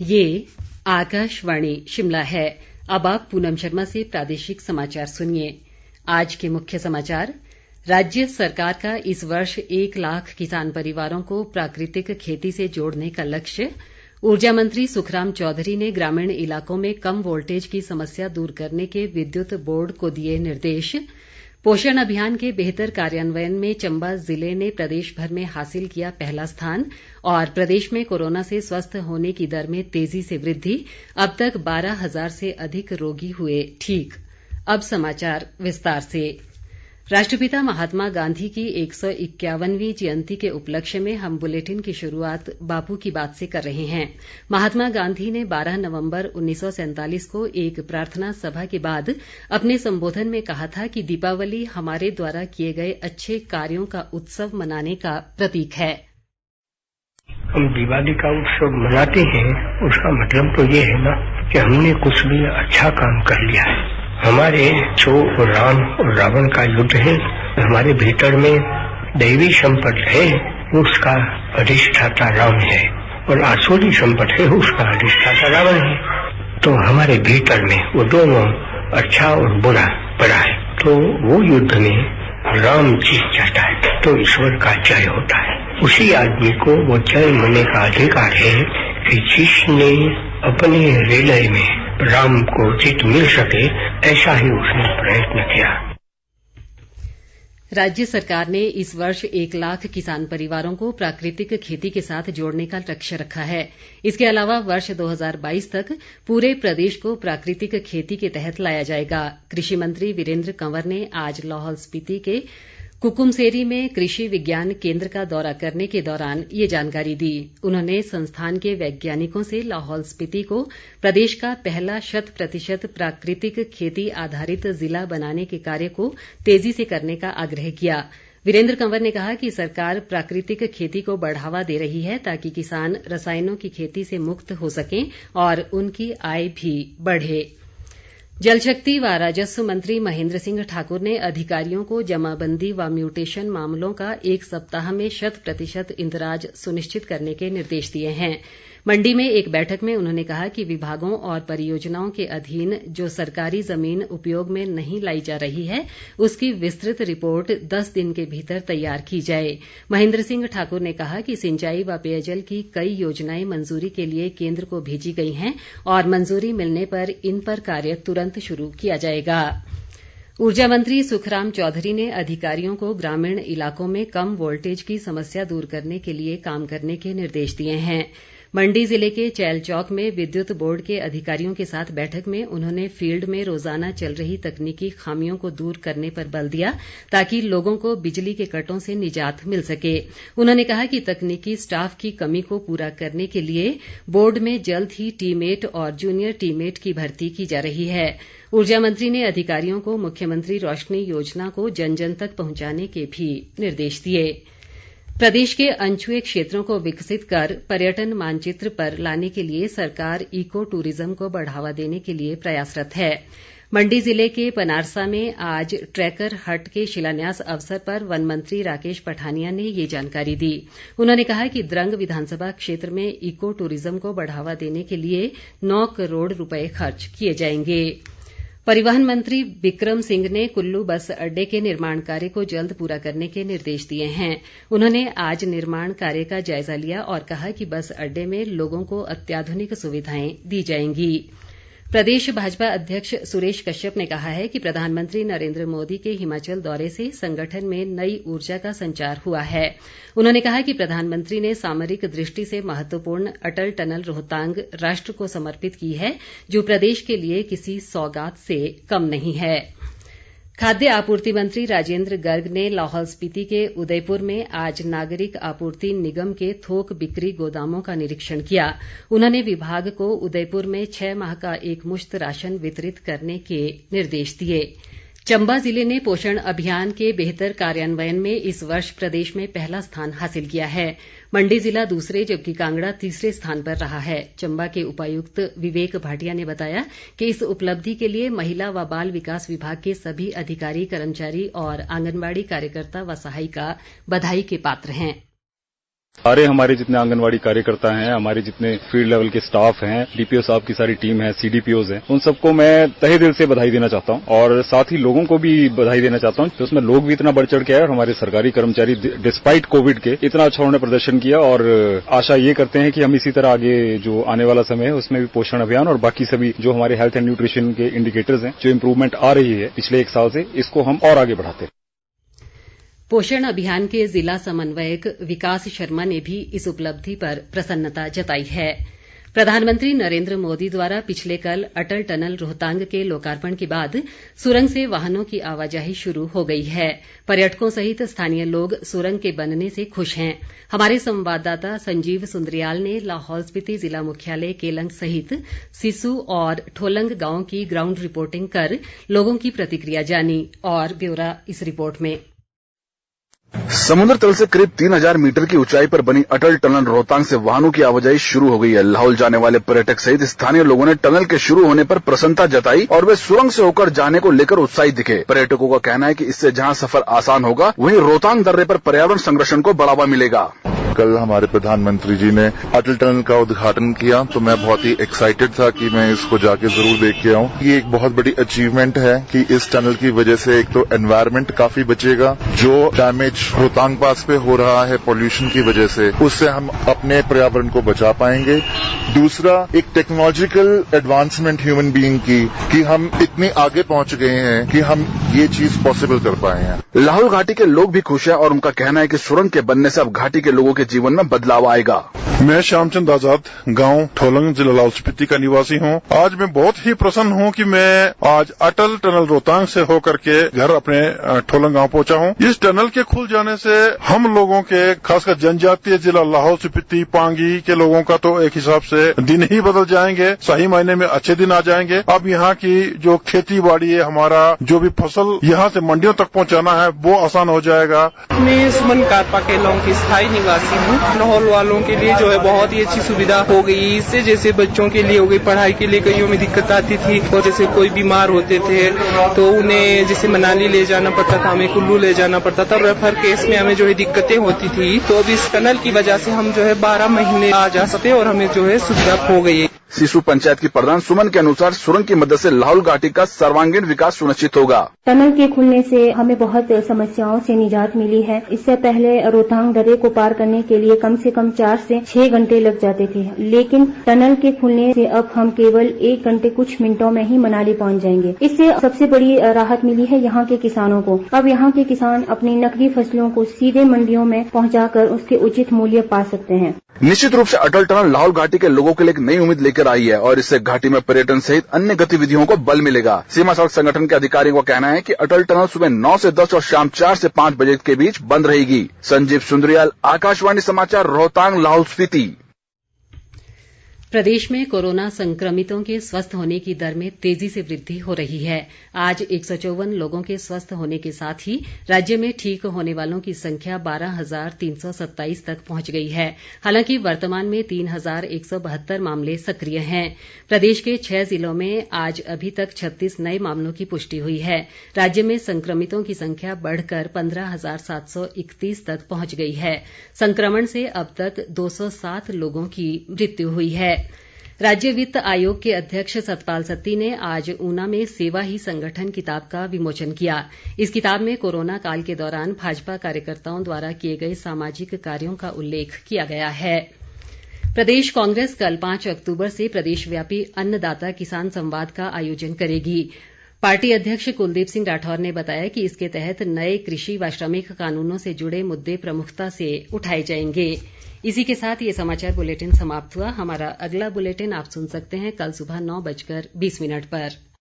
ये आकाशवाणी शिमला है। अब आप पूनम शर्मा से प्रादेशिक समाचार सुनिए। आज के मुख्य समाचार। राज्य सरकार का इस वर्ष 1 लाख किसान परिवारों को प्राकृतिक खेती से जोड़ने का लक्ष्य। ऊर्जा मंत्री सुखराम चौधरी ने ग्रामीण इलाकों में कम वोल्टेज की समस्या दूर करने के विद्युत बोर्ड को दिए निर्देश। पोषण अभियान के बेहतर कार्यान्वयन में चंबा जिले ने प्रदेश भर में हासिल किया पहला स्थान। और प्रदेश में कोरोना से स्वस्थ होने की दर में तेजी से वृद्धि। अब तक 12,000 से अधिक रोगी हुए ठीक। अब समाचार विस्तार से। राष्ट्रपिता महात्मा गांधी की 151वीं जयंती के उपलक्ष्य में हम बुलेटिन की शुरुआत बापू की बात से कर रहे हैं। महात्मा गांधी ने 12 नवंबर 1947 को एक प्रार्थना सभा के बाद अपने संबोधन में कहा था कि दीपावली हमारे द्वारा किए गए अच्छे कार्यों का उत्सव मनाने का प्रतीक है। हम दिवाली का उत्सव मनाते हैं, उसका मतलब तो ये है ना कि हमने कुछ भी अच्छा काम कर लिया है। हमारे जो राम और रावण का युद्ध है, हमारे भीतर में दैवी संपद है, उसका अधिष्ठाता राम है, और आसुरी संपद है, उसका अधिष्ठाता रावण है। तो हमारे भीतर में वो दोनों अच्छा और बुरा पड़ा है। तो वो युद्ध में राम जीत जाता है तो ईश्वर का जय होता है। उसी आदमी को वो जय मिलने का अधिकार है कि जिसने अपने हृदय में राम को जीत मिल सके, ऐसा ही उसने प्रयत्न किया। राज्य सरकार ने इस वर्ष 1 लाख किसान परिवारों को प्राकृतिक खेती के साथ जोड़ने का लक्ष्य रखा है। इसके अलावा वर्ष 2022 तक पूरे प्रदेश को प्राकृतिक खेती के तहत लाया जाएगा। कृषि मंत्री वीरेंद्र कंवर ने आज लाहौल स्पीति के कुकुमसेरी में कृषि विज्ञान केंद्र का दौरा करने के दौरान ये जानकारी दी। उन्होंने संस्थान के वैज्ञानिकों से लाहौल स्पीति को प्रदेश का पहला 100% प्राकृतिक खेती आधारित जिला बनाने के कार्य को तेजी से करने का आग्रह किया। वीरेंद्र कंवर ने कहा कि सरकार प्राकृतिक खेती को बढ़ावा दे रही है ताकि किसान रसायनों की खेती से मुक्त हो सकें और उनकी आय भी बढ़े। जल शक्ति व राजस्व मंत्री महेंद्र सिंह ठाकुर ने अधिकारियों को जमाबंदी व म्यूटेशन मामलों का 1 सप्ताह में 100% इंदराज सुनिश्चित करने के निर्देश दिए हैं। मंडी में एक बैठक में उन्होंने कहा कि विभागों और परियोजनाओं के अधीन जो सरकारी जमीन उपयोग में नहीं लाई जा रही है, उसकी विस्तृत रिपोर्ट 10 दिन के भीतर तैयार की जाए। महेंद्र सिंह ठाकुर ने कहा कि सिंचाई व पेयजल की कई योजनाएं मंजूरी के लिए केंद्र को भेजी गई हैं और मंजूरी मिलने पर इन पर कार्य तुरंत शुरू किया जाएगा। ऊर्जा मंत्री सुखराम चौधरी ने अधिकारियों को ग्रामीण इलाकों में कम वोल्टेज की समस्या दूर करने के लिए काम करने के निर्देश दिए हैं। मंडी जिले के चैल चौक में विद्युत बोर्ड के अधिकारियों के साथ बैठक में उन्होंने फील्ड में रोजाना चल रही तकनीकी खामियों को दूर करने पर बल दिया ताकि लोगों को बिजली के कटों से निजात मिल सके। उन्होंने कहा कि तकनीकी स्टाफ की कमी को पूरा करने के लिए बोर्ड में जल्द ही टीमेट और जूनियर टीमेट की भर्ती की जा रही है। ऊर्जा मंत्री ने अधिकारियों को मुख्यमंत्री रोशनी योजना को जन जन तक पहुंचाने के भी निर्देश दिए। प्रदेश के अनछुए क्षेत्रों को विकसित कर पर्यटन मानचित्र पर लाने के लिए सरकार इको टूरिज्म को बढ़ावा देने के लिए प्रयासरत है। मंडी जिले के पनारसा में आज ट्रैकर हट के शिलान्यास अवसर पर वन मंत्री राकेश पठानिया ने ये जानकारी दी। उन्होंने कहा कि द्रंग विधानसभा क्षेत्र में इको टूरिज्म को बढ़ावा देने के लिए 9 करोड़ रुपए खर्च किए जाएंगे। परिवहन मंत्री बिक्रम सिंह ने कुल्लू बस अड्डे के निर्माण कार्य को जल्द पूरा करने के निर्देश दिए हैं। उन्होंने आज निर्माण कार्य का जायजा लिया और कहा कि बस अड्डे में लोगों को अत्याधुनिक सुविधाएं दी जाएंगी। प्रदेश भाजपा अध्यक्ष सुरेश कश्यप ने कहा है कि प्रधानमंत्री नरेंद्र मोदी के हिमाचल दौरे से संगठन में नई ऊर्जा का संचार हुआ है। उन्होंने कहा कि प्रधानमंत्री ने सामरिक दृष्टि से महत्वपूर्ण अटल टनल रोहतांग राष्ट्र को समर्पित की है, जो प्रदेश के लिए किसी सौगात से कम नहीं है। खाद्य आपूर्ति मंत्री राजेंद्र गर्ग ने लाहौल स्पीति के उदयपुर में आज नागरिक आपूर्ति निगम के थोक बिक्री गोदामों का निरीक्षण किया। उन्होंने विभाग को उदयपुर में 6 माह का एकमुश्त राशन वितरित करने के निर्देश दिए। चंबा जिले ने पोषण अभियान के बेहतर कार्यान्वयन में इस वर्ष प्रदेश में पहला स्थान हासिल किया है। मंडी जिला दूसरे जबकि कांगड़ा तीसरे स्थान पर रहा है। चंबा के उपायुक्त विवेक भाटिया ने बताया कि इस उपलब्धि के लिए महिला व बाल विकास विभाग के सभी अधिकारी, कर्मचारी और आंगनबाड़ी कार्यकर्ता व सहायिका बधाई के पात्र हैं। सारे हमारे जितने आंगनवाड़ी कार्यकर्ता हैं, हमारे जितने फील्ड लेवल के स्टाफ हैं, डीपीओ साहब की सारी टीम है, सीडीपीओज हैं, उन सबको मैं तहे दिल से बधाई देना चाहता हूं और साथ ही लोगों को भी बधाई देना चाहता हूं। तो उसमें लोग भी इतना बढ़ चढ़ के आए और हमारे सरकारी कर्मचारी डिस्पाइट कोविड के इतना अच्छा उन्होंने प्रदर्शन किया और आशा ये करते हैं कि हम इसी तरह आगे जो आने वाला समय है उसमें भी पोषण अभियान और बाकी सभी जो हमारे हेल्थ एंड न्यूट्रिशन के इंडिकेटर्स हैं, जो इम्प्रूवमेंट आ रही है पिछले 1 साल से, इसको हम और आगे बढ़ाते हैं। पोषण अभियान के जिला समन्वयक विकास शर्मा ने भी इस उपलब्धि पर प्रसन्नता जताई है। प्रधानमंत्री नरेंद्र मोदी द्वारा पिछले कल अटल टनल रोहतांग के लोकार्पण के बाद सुरंग से वाहनों की आवाजाही शुरू हो गई है। पर्यटकों सहित स्थानीय लोग सुरंग के बनने से खुश हैं। हमारे संवाददाता संजीव सुंद्रियाल ने लाहौल स्पीति जिला मुख्यालय केलंग सहित सिस्सू और ठोलंग गांव की ग्राउंड रिपोर्टिंग कर लोगों की प्रतिक्रिया जानी और ब्यौरा इस रिपोर्ट में। समुद्र तल से करीब 3000 मीटर की ऊंचाई पर बनी अटल टनल रोहतांग से वाहनों की आवाजाही शुरू हो गई है। लाहौल जाने वाले पर्यटक सहित स्थानीय लोगों ने टनल के शुरू होने पर प्रसन्नता जताई और वे सुरंग से होकर जाने को लेकर उत्साहित दिखे। पर्यटकों का कहना है कि इससे जहां सफर आसान होगा, वहीं रोहतांग दर्रे पर पर्यावरण संरक्षण को बढ़ावा मिलेगा। कल हमारे प्रधानमंत्री जी ने अटल टनल का उद्घाटन किया तो मैं बहुत ही एक्साइटेड था कि मैं इसको जाके जरूर देख के आऊं। ये एक बहुत बड़ी अचीवमेंट है कि इस टनल की वजह से एक तो एनवायरनमेंट काफी बचेगा, जो डैमेज रोहतांग पास पे हो रहा है पॉल्यूशन की वजह से, उससे हम अपने पर्यावरण को बचा पाएंगे। दूसरा, एक टेक्नोलॉजिकल एडवांसमेंट ह्यूमन बीइंग की कि हम इतने आगे पहुंच गए हैं कि हम ये चीज पॉसिबल कर पाए हैं। लाहौल घाटी के लोग भी खुश हैं और उनका कहना है कि सुरंग के बनने से अब घाटी के लोगों के जीवन में बदलाव आएगा। मैं श्यामचंद आजाद, गांव ठोलंग, जिला लाहौल स्पीति का निवासी हूं। आज मैं बहुत ही प्रसन्न हूं कि मैं आज अटल टनल रोहतांग से होकर के घर अपने ठोलंग गांव पहुंचा हूं। इस टनल के खुल जाने से हम लोगों के, खासकर जनजातीय जिला लाहौल स्पीति पांगी के लोगों का तो एक हिसाब से दिन ही बदल जाएंगे, सही मायने में अच्छे दिन आ जाएंगे। अब यहाँ की जो खेती बाड़ी है, हमारा जो भी फसल यहाँ से मंडियों तक पहुँचाना है वो आसान हो जाएगा। मैं सुमन कारपा केलंग की स्थायी निवासी हूँ। लाहौल वालों के लिए जो है बहुत ही अच्छी सुविधा हो गई। इससे जैसे बच्चों के लिए हो गई, पढ़ाई के लिए कईयों में दिक्कत आती थी और जैसे कोई बीमार होते थे तो उन्हें जैसे मनाली ले जाना पड़ता था, हमें कुल्लू ले जाना पड़ता था, रेफर केस में हमें जो है दिक्कतें होती थी। तो अब इस टनल की वजह से हम जो है 12 महीने आ जा सकते और हमें जो है सुविधा हो गई है। सिस्सू पंचायत की प्रधान सुमन के अनुसार सुरंग की मदद से लाहौल घाटी का सर्वांगीण विकास सुनिश्चित होगा। टनल के खुलने से हमें बहुत समस्याओं से निजात मिली है। इससे पहले रोहतांग दर्रे को पार करने के लिए कम से कम 4 से 6 घंटे लग जाते थे, लेकिन टनल के खुलने से अब हम केवल 1 घंटे कुछ मिनटों में ही मनाली पहुंच जाएंगे। इससे सबसे बड़ी राहत मिली है यहाँ के किसानों को। अब यहाँ के किसान अपनी नकदी फसलों को सीधे मंडियों में पहुँचाकर उसके उचित मूल्य पा सकते हैं। निश्चित रूप से अटल टनल लाहौल घाटी के लोगों के लिए एक नई उम्मीद लेकर आई है और इससे घाटी में पर्यटन सहित अन्य गतिविधियों को बल मिलेगा। सीमा सड़क संगठन के अधिकारियों का कहना है कि अटल टनल सुबह 9 से 10 और शाम 4 से 5 बजे के बीच बंद रहेगी। संजीव सुंद्रियाल, आकाशवाणी समाचार, रोहतांग, लाहौल स्पीति। प्रदेश में कोरोना संक्रमितों के स्वस्थ होने की दर में तेजी से वृद्धि हो रही है। आज 154 लोगों के स्वस्थ होने के साथ ही राज्य में ठीक होने वालों की संख्या 12,327 तक पहुंच गई है। हालांकि वर्तमान में 3,172 मामले सक्रिय हैं। प्रदेश के 6 जिलों में आज अभी तक 36 नए मामलों की पुष्टि हुई है। राज्य में संक्रमितों की संख्या बढ़कर 15,731 तक पहुंच गई है। संक्रमण से अब तक 207 लोगों की मृत्यु हुई है। राज्य वित्त आयोग के अध्यक्ष सतपाल सत्ती ने आज ऊना में सेवा ही संगठन किताब का विमोचन किया। इस किताब में कोरोना काल के दौरान भाजपा कार्यकर्ताओं द्वारा किए गए सामाजिक कार्यों का उल्लेख किया गया है। प्रदेश कांग्रेस कल 5 अक्तूबर से प्रदेशव्यापी अन्नदाता किसान संवाद का आयोजन करेगी। पार्टी अध्यक्ष कुलदीप सिंह राठौर ने बताया कि इसके तहत नए कृषि व श्रमिक कानूनों से जुड़े मुद्दे प्रमुखता से उठाए जाएंगे। इसी के साथ ये समाचार बुलेटिन समाप्त हुआ। हमारा अगला बुलेटिन आप सुन सकते हैं कल सुबह 9:20 पर।